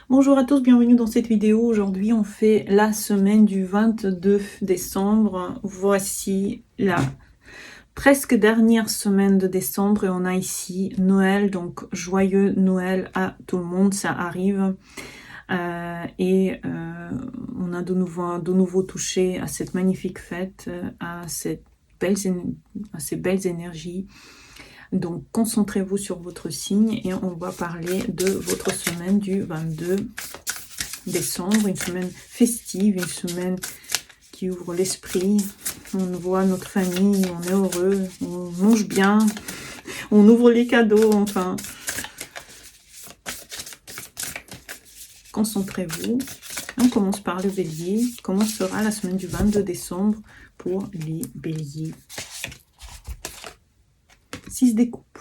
Bonjour à tous, bienvenue dans cette vidéo. Aujourd'hui, on fait la semaine du 22 décembre. Voici la presque dernière semaine de décembre et on a ici Noël. Donc, joyeux Noël à tout le monde, ça arrive. On a de nouveau touché à cette magnifique fête, à ces belles énergies. Donc, concentrez-vous sur votre signe et on va parler de votre semaine du 22 décembre, une semaine festive, une semaine qui ouvre l'esprit. On voit notre famille, on est heureux, on mange bien, on ouvre les cadeaux, enfin. Concentrez-vous. On commence par le bélier. Comment sera la semaine du 22 décembre pour les béliers? 6 des coupes.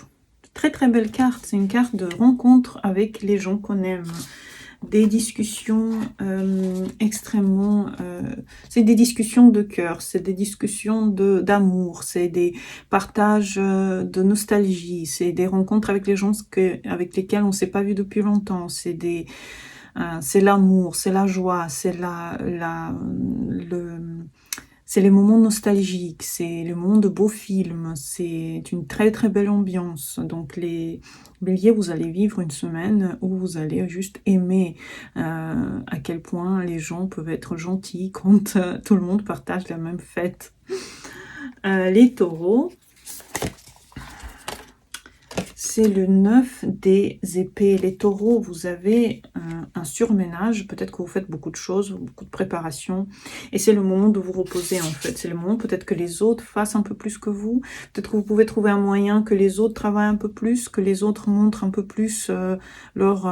Très très belle carte. C'est une carte de rencontre avec les gens qu'on aime. Des discussions extrêmement... c'est des discussions de cœur, c'est des discussions d'amour, c'est des partages de nostalgie, c'est des rencontres avec les gens avec lesquels on ne s'est pas vu depuis longtemps, c'est l'amour, c'est la joie, c'est c'est les moments nostalgiques, c'est les moments de beaux films, c'est une très très belle ambiance. Donc les béliers, vous allez vivre une semaine où vous allez juste aimer à quel point les gens peuvent être gentils quand tout le monde partage la même fête. Les taureaux, c'est le 9 des épées. Les taureaux, vous avez un surménage. Peut-être que vous faites beaucoup de choses, beaucoup de préparation. Et c'est le moment de vous reposer, en fait. C'est le moment peut-être que les autres fassent un peu plus que vous. Peut-être que vous pouvez trouver un moyen que les autres travaillent un peu plus, que les autres montrent un peu plus leur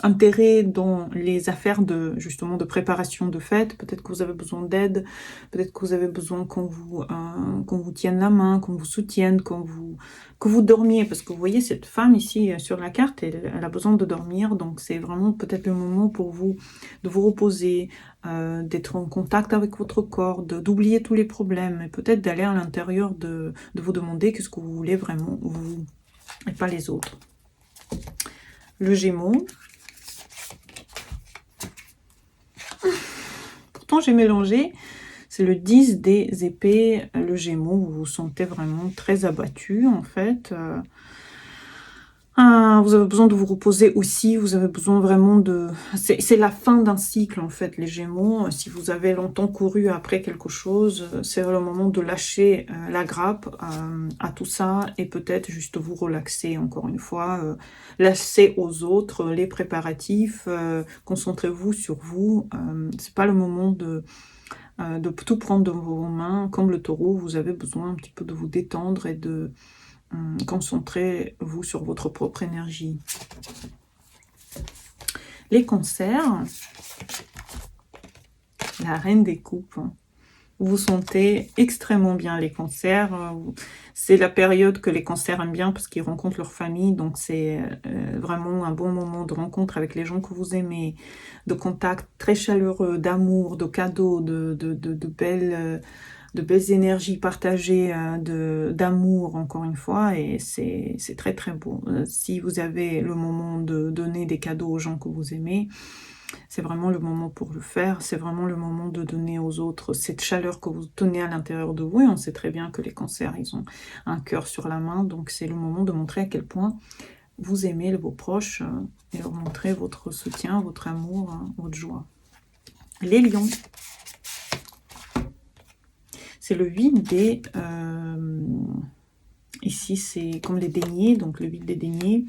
intérêt dans les affaires justement de préparation de fête. Peut-être que vous avez besoin d'aide. Peut-être que vous avez besoin qu'on vous tienne la main, qu'on vous soutienne, que vous dormiez, parce que vous voyez cette femme ici sur la carte, elle a besoin de dormir, donc c'est vraiment peut-être le moment pour vous de vous reposer, d'être en contact avec votre corps, d'oublier tous les problèmes, et peut-être d'aller à l'intérieur de vous demander qu'est-ce que vous voulez vraiment, vous, et pas les autres. Le Gémeaux. Pourtant j'ai mélangé. C'est le 10 des épées, le Gémeaux, vous vous sentez vraiment très abattu en fait. Vous avez besoin de vous reposer aussi, vous avez besoin vraiment de... C'est la fin d'un cycle en fait, les Gémeaux. Si vous avez longtemps couru après quelque chose, c'est le moment de lâcher la grappe à tout ça et peut-être juste vous relaxer encore une fois. Laissez aux autres les préparatifs, concentrez-vous sur vous. C'est pas le moment de tout prendre dans vos mains. Comme le taureau, vous avez besoin un petit peu de vous détendre et de concentrez-vous sur votre propre énergie. Les cancers, la reine des coupes. Vous vous sentez extrêmement bien, les cancers. C'est la période que les cancers aiment bien parce qu'ils rencontrent leur famille. Donc, c'est vraiment un bon moment de rencontre avec les gens que vous aimez, de contact très chaleureux, d'amour, de cadeaux, de belles énergies partagées, d'amour, encore une fois. Et c'est très, très beau. Si vous avez le moment de donner des cadeaux aux gens que vous aimez, c'est vraiment le moment pour le faire, c'est vraiment le moment de donner aux autres cette chaleur que vous tenez à l'intérieur de vous. Et on sait très bien que les cancers, ils ont un cœur sur la main, donc c'est le moment de montrer à quel point vous aimez vos proches et leur montrer votre soutien, votre amour, votre joie. Les lions, c'est le 8 des... ici, c'est comme les deniers, donc le 8 des deniers.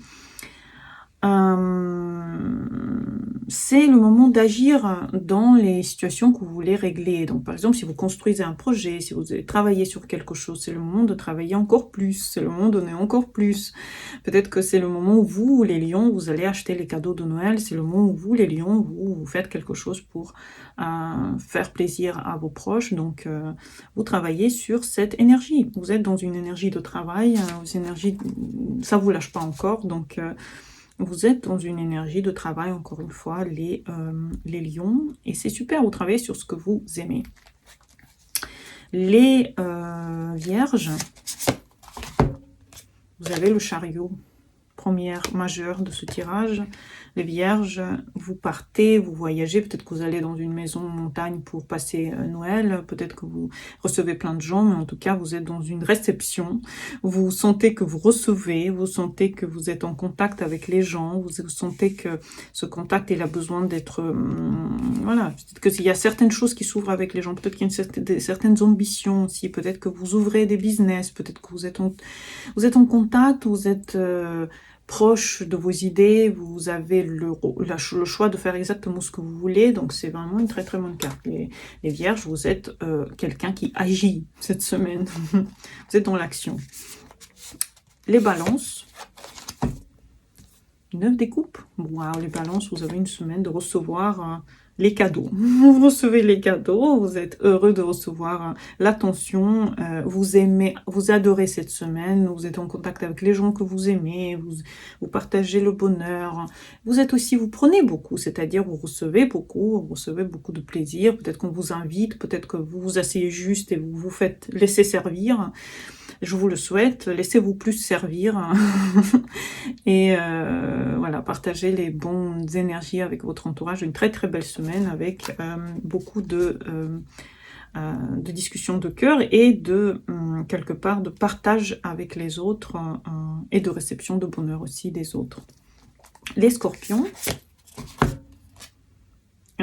C'est le moment d'agir dans les situations que vous voulez régler. Donc, par exemple, si vous construisez un projet, si vous avez travaillé sur quelque chose, c'est le moment de travailler encore plus, c'est le moment de donner encore plus. Peut-être que c'est le moment où vous, les lions, vous allez acheter les cadeaux de Noël, c'est le moment où vous, les lions, vous faites quelque chose pour faire plaisir à vos proches. Donc, vous travaillez sur cette énergie. Vous êtes dans une énergie de travail, une énergie, ça vous lâche pas encore, donc... vous êtes dans une énergie de travail, encore une fois, les lions. Et c'est super, vous travaillez sur ce que vous aimez. Les vierges, vous avez le chariot. première majeure de ce tirage. Les Vierges, vous partez, vous voyagez, peut-être que vous allez dans une maison en montagne pour passer Noël, peut-être que vous recevez plein de gens, mais en tout cas, vous êtes dans une réception. Vous sentez que vous recevez, vous sentez que vous êtes en contact avec les gens, vous sentez que ce contact, il a besoin d'être... voilà, peut-être qu'il y a certaines choses qui s'ouvrent avec les gens, peut-être qu'il y a certaines ambitions aussi, peut-être que vous ouvrez des business, peut-être que vous êtes en contact, vous êtes... proche de vos idées, vous avez le choix de faire exactement ce que vous voulez, donc c'est vraiment une très très bonne carte. Les Vierges, vous êtes quelqu'un qui agit cette semaine, vous êtes dans l'action. Les Balances, 9 des coupes, waouh, les Balances, vous avez une semaine de recevoir les cadeaux. Vous recevez les cadeaux, vous êtes heureux de recevoir l'attention, vous aimez, vous adorez cette semaine, vous êtes en contact avec les gens que vous aimez, vous partagez le bonheur. Vous êtes aussi, vous prenez beaucoup, c'est-à-dire vous recevez beaucoup de plaisir, peut-être qu'on vous invite, peut-être que vous vous asseyez juste et vous vous faites laisser servir. Je vous le souhaite, laissez-vous plus servir et voilà, partagez les bonnes énergies avec votre entourage. Une très très belle semaine avec beaucoup de discussions de cœur et de quelque part de partage avec les autres et de réception de bonheur aussi des autres. Les Scorpions,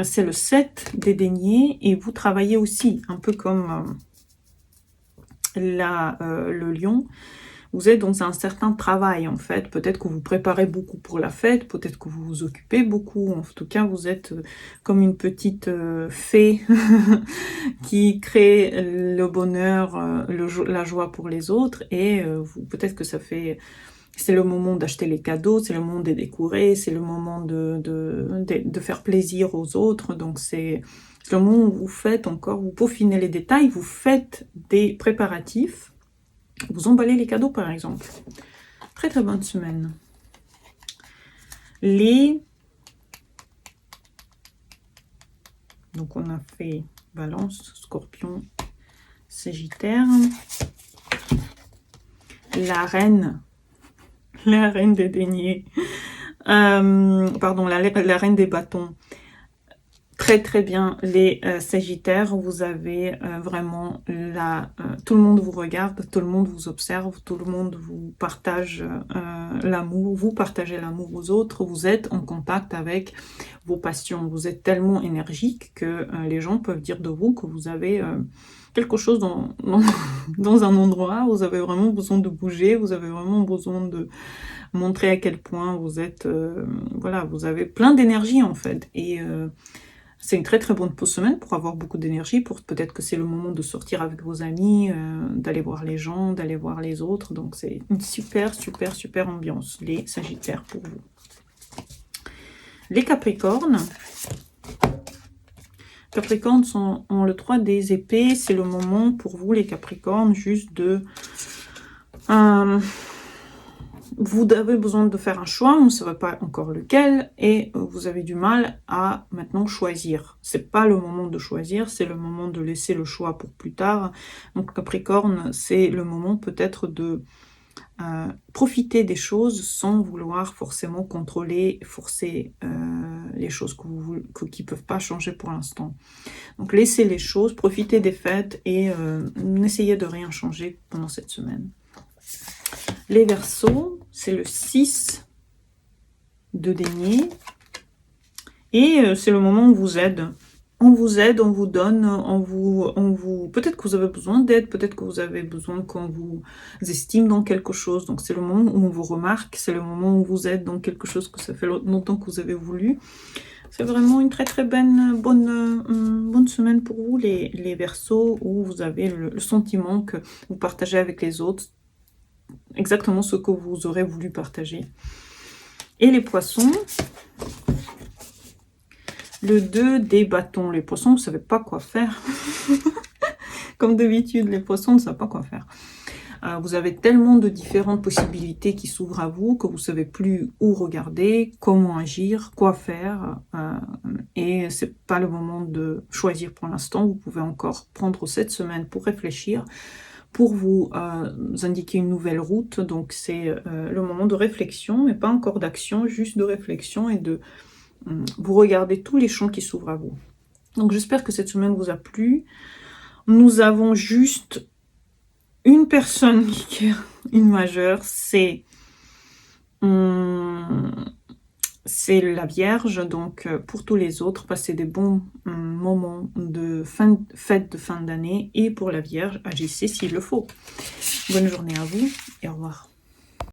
c'est le 7 des deniers et vous travaillez aussi un peu comme le lion. Vous êtes dans un certain travail en fait, peut-être que vous préparez beaucoup pour la fête, peut-être que vous vous occupez beaucoup, en tout cas vous êtes comme une petite fée qui crée le bonheur, la joie pour les autres et peut-être que c'est le moment d'acheter les cadeaux, c'est le moment de décorer, c'est le moment de faire plaisir aux autres, donc c'est le moment où vous faites encore, vous peaufinez les détails, vous faites des préparatifs, vous emballez les cadeaux par exemple. Très très bonne semaine. Donc on a fait Balance, Scorpion, Sagittaire. La reine des deniers. Pardon, la reine des bâtons. Très très bien, les Sagittaires, vous avez vraiment tout le monde vous regarde, tout le monde vous observe, tout le monde vous partage l'amour, vous partagez l'amour aux autres, vous êtes en contact avec vos passions, vous êtes tellement énergique que les gens peuvent dire de vous que vous avez quelque chose dans un endroit, vous avez vraiment besoin de bouger, vous avez vraiment besoin de montrer à quel point vous êtes, voilà, vous avez plein d'énergie en fait, et c'est une très très bonne semaine pour avoir beaucoup d'énergie, peut-être que c'est le moment de sortir avec vos amis, d'aller voir les gens, d'aller voir les autres, donc c'est une super super super ambiance, les Sagittaires pour vous. Les Capricornes, ont le 3 des épées, c'est le moment pour vous les Capricornes juste de... vous avez besoin de faire un choix, on ne savez pas encore lequel, et vous avez du mal à maintenant choisir. C'est pas le moment de choisir, c'est le moment de laisser le choix pour plus tard. Donc Capricorne, c'est le moment peut-être de profiter des choses sans vouloir forcément contrôler, forcer les choses qui peuvent pas changer pour l'instant. Donc laissez les choses, profitez des fêtes et n'essayez de rien changer pendant cette semaine. Les Verseaux, c'est le 6 de denier. Et c'est le moment où on vous aide. On vous aide, on vous donne, peut-être que vous avez besoin d'aide, peut-être que vous avez besoin qu'on vous estime dans quelque chose. Donc c'est le moment où on vous remarque, c'est le moment où on vous aide dans quelque chose que ça fait longtemps que vous avez voulu. C'est vraiment une très très bonne semaine pour vous, les Verseaux, où vous avez le sentiment que vous partagez avec les autres exactement ce que vous aurez voulu partager. Et les Poissons, le 2 des bâtons. Les Poissons, vous ne savez pas quoi faire. Comme d'habitude, les Poissons ne savent pas quoi faire. Vous avez tellement de différentes possibilités qui s'ouvrent à vous que vous ne savez plus où regarder, comment agir, quoi faire. Et ce n'est pas le moment de choisir pour l'instant. Vous pouvez encore prendre cette semaine pour réfléchir, pour vous indiquer une nouvelle route. Donc c'est le moment de réflexion, mais pas encore d'action, juste de réflexion et de vous regarder tous les champs qui s'ouvrent à vous. Donc j'espère que cette semaine vous a plu. Nous avons juste une personne qui est une majeure, c'est la Vierge. Donc pour tous les autres, passez des bons moments de fête de fin d'année, et pour la Vierge, agissez s'il le faut. Bonne journée à vous et au revoir.